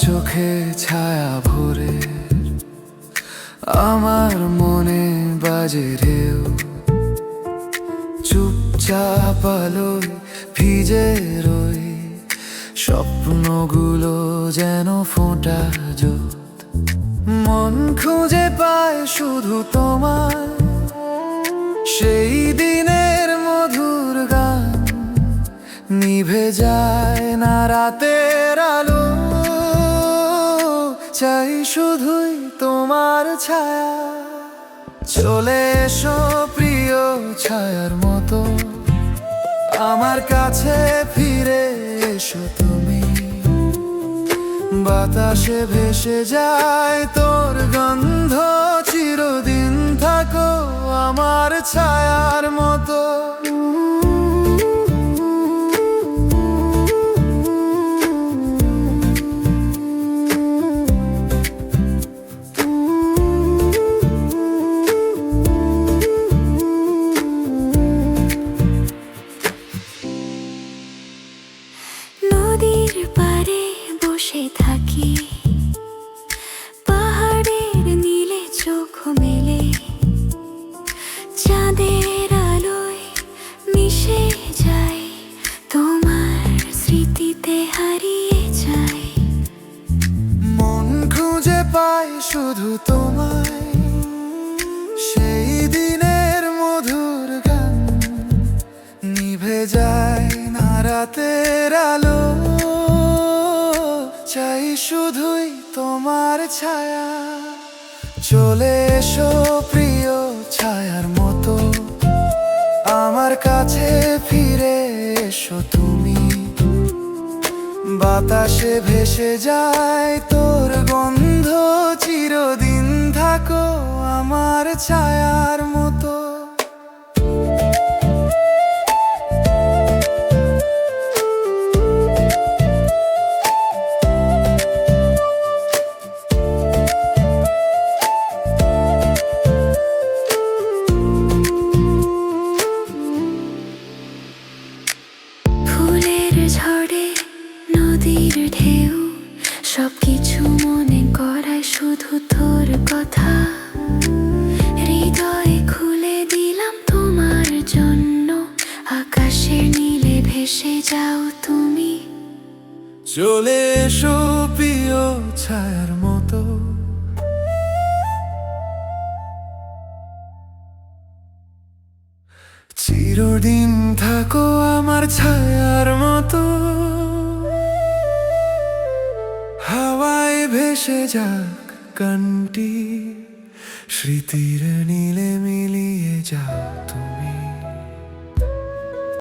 চোখে ছায়া ভরে আমার মনে বাজে ঢেউ, চুপচাপ আলোয় ভিজে রই, স্বপ্নগুলো যেন ফোঁটা জোৎ। মন খুঁজে পায় শুধু তোমায়, সেই দিনের মধুর গান নিভে যায় না রাতের আলো। চাই শুধুই তোমার ছায়া, চলে এসো প্রিয় ছায়ার মতো, আমার কাছে ফিরে এসো তুমি। বাতাসে ভেসে যায় তোর গন্ধ, চিরদিন থাকো আমার ছায়ার মতো। নদীর পাড়ে বসে থাকি, পাহাড়ের নীলে চোখ মেলে, চাঁদের আলোয় মিশে যায়, তোমার স্মৃতিতে হারিয়ে যায়। মন খুঁজে পাই শুধু তোমায়, সেই দিনের মধুর গান নিভে যায় না রাতের আলো। চাই শুধুই তোমার ছায়া, চলে এসো প্রিয় ছায়ার মতো, আমার কাছে ফিরে এসো তুমি। বাতাসে ভেসে যায় তোর গন্ধ, চিরদিন থাকো আমার ছায়ার মতো। ফুলের ঝড়ে নদীর ঢেউ, সবকিছু মনে করায় শুধু তোর কথা। হৃদয়ে খুলে দিলাম তোমার জন্য, আকাশের নীলে ভেসে যাও তুমি। চলে এসো প্রিয় ছায়ার মতো, চিরদিন থাকো আমার ছায়ার মতো। হাওয়ায় ভেসে যাক গানটি, স্মৃতির নীলে মিলিয়ে যাও তুমি।